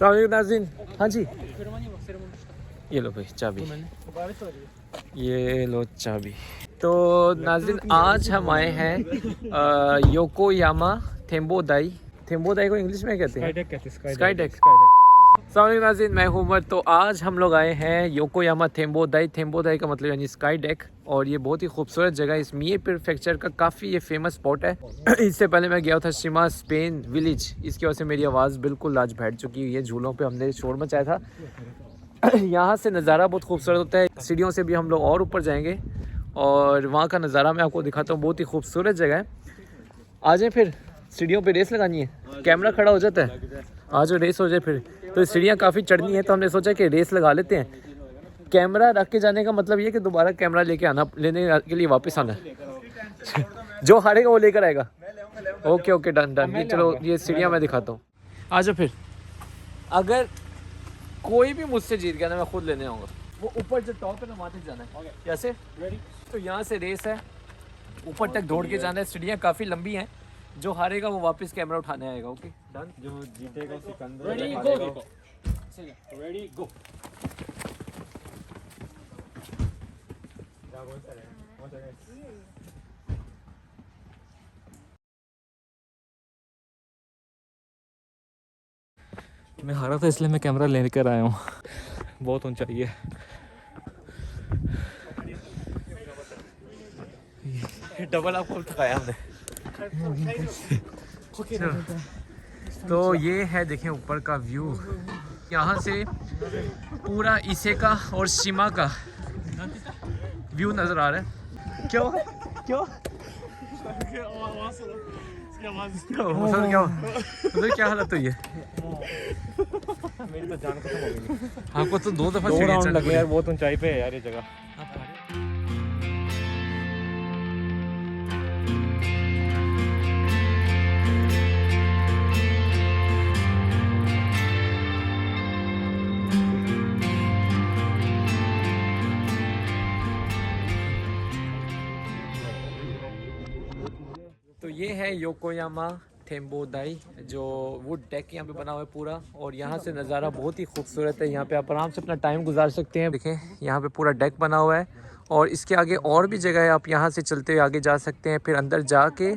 नाज़रीन, हाँ जी, ये लो भाई चाबी, ये लो चाबी। तो नाज़रीन आज हम आए हैं योकोयामा थेम्बोदाई। थेम्बोदाई को इंग्लिश में कहते हैं स्काई डेक। नाज़रीन मैं हूँ उमर। तो आज हम लोग आए हैं योकोयामा थेम्बोदाई। थेम्बोदाई का मतलब यानी स्काई डेक, और ये बहुत ही खूबसूरत जगह है। इस मिए प्रीफेक्चर का काफ़ी ये फेमस स्पॉट है। इससे पहले मैं गया था शिमा स्पेन विलेज, इसकी वजह से मेरी आवाज़ बिल्कुल आज बैठ चुकी हुई है। झूलों पे हमने शोर मचाया था। यहाँ से नज़ारा बहुत खूबसूरत होता है। सीढ़ियों से भी हम लोग और ऊपर जाएंगे और वहाँ का नज़ारा मैं आपको दिखाता हूँ। बहुत ही खूबसूरत जगह है। आ जाए फिर, सीढ़ियों पे रेस लगानी है। कैमरा खड़ा हो जाता है, आज रेस हो जाए फिर। तो सीढ़ियाँ काफ़ी चढ़नी है, तो हमने सोचा कि रेस लगा लेते हैं। कैमरा रख के जाने का मतलब ये कि दोबारा कैमरा लेने के लिए वापस आना है। जो हारेगा वो लेकर आएगा। Okay done. ये चलो, ये सीढ़ियाँ मैं दिखाता हूँ। आ जाओ फिर। अगर कोई भी मुझसे जीत गया ना, मैं खुद लेने आऊँगा। वो ऊपर जो टॉप है ना, वहाँ तक जाना है। कैसे? तो यहाँ से रेस है, ऊपर तक दौड़ के जाना है। सीढ़ियाँ काफ़ी लंबी हैं। जो हारेगा वो वापस कैमरा उठाने आएगा। Okay done. जो जीतेगा सिकंदर। रेडी गो। मैं हारा था इसलिए मैं कैमरा लेकर आया हूँ। बहुत ऊंचाई है। डबल आपको थकाया हमने। तो ये है, देखें ऊपर का व्यू। यहाँ से पूरा इसेका और शिमा का व्यू नज़र आ रहा है। क्यों क्या हालत हुई है? मेरी तो जान खत्म हो गई। आपको तो 2 दफ़ा 2 राउंड लगे यार, बहुत ऊंचाई पे है यार ये जगह। तो ये है योकोयामा थेम्बोदाई, जो वुड डेक यहाँ पे बना हुआ है पूरा। और यहाँ से नज़ारा बहुत ही खूबसूरत है। यहाँ पे आप आराम से अपना टाइम गुजार सकते हैं। देखें यहाँ पे पूरा डेक बना हुआ है, और इसके आगे और भी जगह है। आप यहाँ से चलते हुए आगे जा सकते हैं। फिर अंदर जाके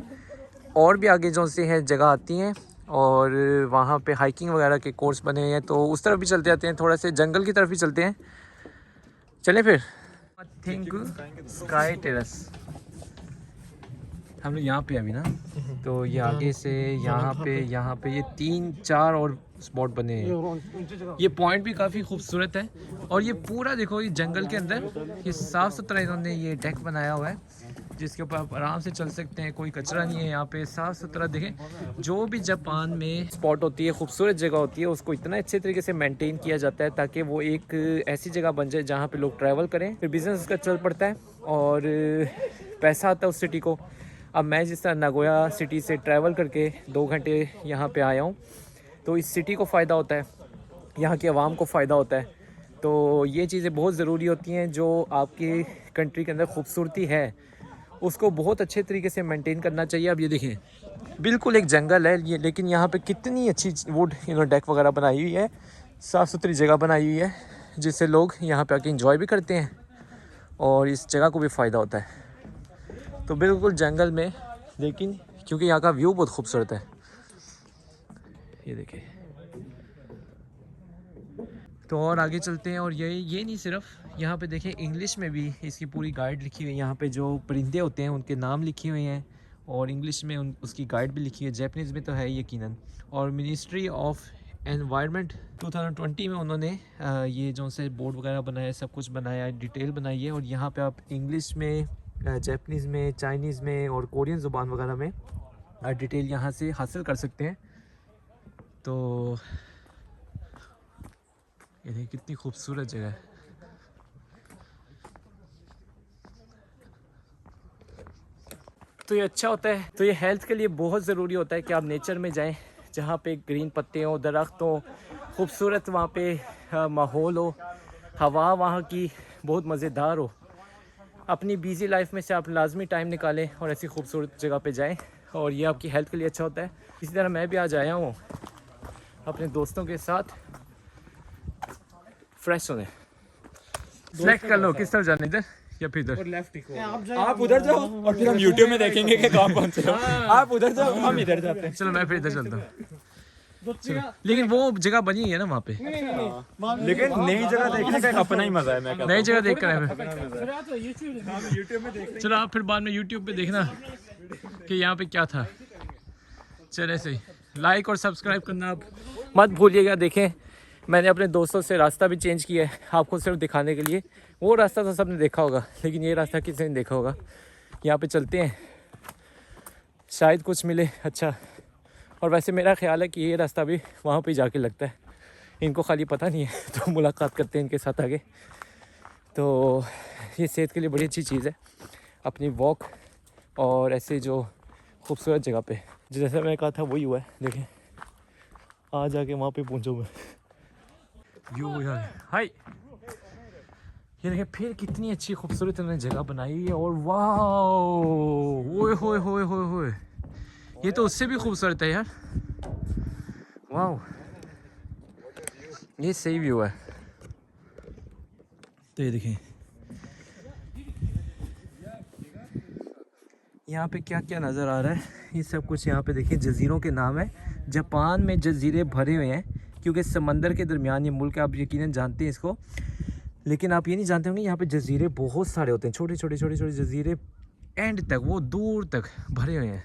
और भी आगे जो से हैं जगह आती हैं, और वहाँ पे हाइकिंग वगैरह के कोर्स बने हैं। तो उस तरफ भी चलते जाते हैं, थोड़ा से जंगल की तरफ भी चलते हैं। चलें फिर। आई थिंक स्काई टेरेस हम लोग यहाँ पे अभी ना, तो ये आगे से यहाँ पे ये 3-4 और स्पॉट बने हैं। ये पॉइंट भी काफ़ी खूबसूरत है। और ये पूरा देखो, ये जंगल के अंदर ये साफ़ सुथरा इन्होंने ये डेक बनाया हुआ है, जिसके ऊपर आप आराम से चल सकते हैं। कोई कचरा नहीं है यहाँ पे, साफ़ सुथरा। देखें, जो भी जापान में स्पॉट होती है, खूबसूरत जगह होती है, उसको इतना अच्छे तरीके से मेंटेन किया जाता है ताकि वो एक ऐसी जगह बन जाए जहाँ पे लोग ट्रैवल करें, फिर बिज़नेस उसका चल पड़ता है और पैसा आता है उस सिटी को। अब मैं जिस तरह नागोया सिटी से ट्रैवल करके 2 घंटे यहाँ पे आया हूँ, तो इस सिटी को फ़ायदा होता है, यहाँ के अवाम को फ़ायदा होता है। तो ये चीज़ें बहुत ज़रूरी होती हैं। जो आपकी कंट्री के अंदर खूबसूरती है, उसको बहुत अच्छे तरीके से मेंटेन करना चाहिए। अब ये देखें, बिल्कुल एक जंगल है ये, लेकिन यहाँ पे कितनी अच्छी वुड इन्होंने डेक वगैरह बनाई हुई है। साफ़ सुथरी जगह बनाई हुई है, जिससे लोग यहाँ पे आके इंजॉय भी करते हैं और इस जगह को भी फ़ायदा होता है। तो बिल्कुल जंगल में, लेकिन क्योंकि यहाँ का व्यू बहुत खूबसूरत है। ये देखिए। तो और आगे चलते हैं। और ये नहीं सिर्फ, यहाँ पे देखें इंग्लिश में भी इसकी पूरी गाइड लिखी हुई है। यहाँ पे जो परिंदे होते हैं उनके नाम लिखे हुए हैं, और इंग्लिश में उसकी गाइड भी लिखी है। जैपनीज़ में तो है यकीनन। और मिनिस्ट्री ऑफ एनवायरनमेंट 2020 में उन्होंने ये जो से बोर्ड वगैरह बनाया, सब कुछ बनाया है, डिटेल बनाई है। और यहाँ पे आप इंग्लिश में, जैपनीज़ में, चाइनीज़ में और कोरियन ज़ुबान वगैरह में डिटेल यहाँ से हासिल कर सकते हैं। तो ये देखिए कितनी खूबसूरत जगह है। तो ये अच्छा होता है, तो ये हेल्थ के लिए बहुत ज़रूरी होता है कि आप नेचर में जाएं, जहाँ पे ग्रीन पत्ते हो, दरख्त हो, खूबसूरत वहाँ पे माहौल हो, हवा वहाँ की बहुत मज़ेदार हो। अपनी बिज़ी लाइफ में से आप लाजमी टाइम निकालें और ऐसी खूबसूरत जगह पे जाएं, और ये आपकी हेल्थ के लिए अच्छा होता है। इसी तरह मैं भी आज आया हूँ अपने दोस्तों के साथ फ्रेश होने। सेलेक्ट कर लो किस तरफ जाना, इधर या फिर इधर। आप उधर जाओ और फिर हम YouTube में देखेंगे कि कहाँ पहुँचे हो। आप उधर जाओ, हम इधर जाते हैं। चलो मैं फिर इधर चलता हूँ। चलो। लेकिन वो जगह बनी है ना वहाँ पे, लेकिन नई जगह देखने का अपना ही मजा है। मैं नई जगह देख कर आए। YouTube में देख। चलो आप फिर बाद में YouTube पे देखना कि यहाँ पे क्या था। चले सही, लाइक और सब्सक्राइब करना आप मत भूलिएगा। देखें मैंने अपने दोस्तों से रास्ता भी चेंज किया है आपको सिर्फ दिखाने के लिए। वो रास्ता तो सबने देखा होगा, लेकिन ये रास्ता किसी ने देखा होगा। यहाँ पे चलते हैं, शायद कुछ मिले अच्छा। और वैसे मेरा ख्याल है कि ये रास्ता भी वहाँ पे जाके लगता है, इनको खाली पता नहीं है। तो मुलाकात करते हैं इनके साथ आगे। तो ये सेहत के लिए बड़ी अच्छी चीज़ है, अपनी वॉक और ऐसे जो खूबसूरत जगह पे जैसे मैंने कहा था वही हुआ है। देखें आ जाके वहाँ पे पहुँचो मैं। व्यू यार हाय, ये देखें फिर कितनी अच्छी खूबसूरत उन्होंने जगह बनाई है। और वाह ओए होए होए होए होए, ये तो उससे भी खूबसूरत है यार। वाह ये सही व्यू है। तो ये देखें यहाँ पे क्या क्या नज़र आ रहा है। ये सब कुछ यहाँ पे देखिए जज़ीरों के नाम है। जापान में जज़ीरे भरे हुए हैं क्योंकि समंदर के दरमियान ये मुल्क है। आप यकीनन जानते हैं इसको, लेकिन आप ये नहीं जानते होंगे यहाँ पे जज़ीरे बहुत सारे होते हैं। छोटे छोटे छोटे छोटे जज़ीरे एंड तक, वो दूर तक भरे हुए हैं।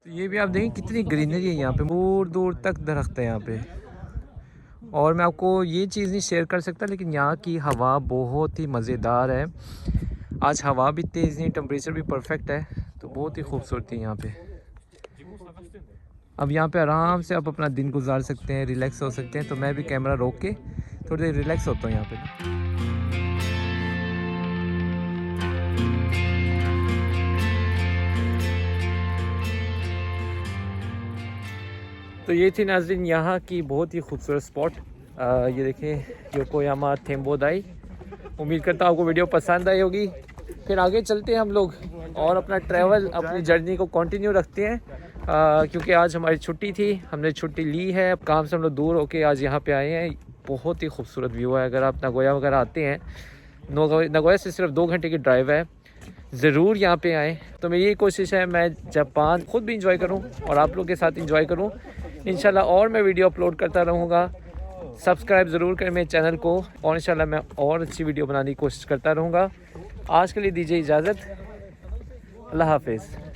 तो ये भी आप देखें कितनी ग्रीनरी है यहाँ पे, दूर दूर तक दरख्त है यहाँ पे। और मैं आपको ये चीज़ नहीं शेयर कर सकता, लेकिन यहाँ की हवा बहुत ही मज़ेदार है। आज हवा भी तेज़ नहीं, टेम्परेचर भी परफेक्ट है, तो बहुत ही खूबसूरती है यहाँ पे। अब यहाँ पे आराम से आप अपना दिन गुजार सकते हैं, रिलैक्स हो सकते हैं। तो मैं भी कैमरा रोक के थोड़ी देर रिलैक्स होता हूँ यहाँ पे। तो ये थी नाज़रीन यहाँ की बहुत ही खूबसूरत स्पॉट। ये देखें योकोयामा थेम्बोदाई। उम्मीद करता हूँ आपको वीडियो पसंद आई होगी। फिर आगे चलते हैं हम लोग और अपना ट्रैवल, अपनी जर्नी को कंटिन्यू रखते हैं। क्योंकि आज हमारी छुट्टी थी, हमने छुट्टी ली है काम से। हम लोग दूर होके आज यहाँ पे आए हैं। बहुत ही खूबसूरत व्यू है। अगर आप नागोया वगैरह आते हैं, नागोया से सिर्फ 2 घंटे की ड्राइव है, ज़रूर यहाँ पे आएँ। तो मेरी यही कोशिश है मैं जापान ख़ुद भी इंजॉय करूँ और आप लोग के साथ इंजॉय करूँ इंशाल्लाह। और मैं वीडियो अपलोड करता रहूँगा। सब्सक्राइब ज़रूर करें मेरे चैनल को, और इंशाल्लाह मैं और अच्छी वीडियो बनाने की कोशिश करता रहूँगा। आज के लिए दीजिए इजाज़त। अल्लाह हाफिज़।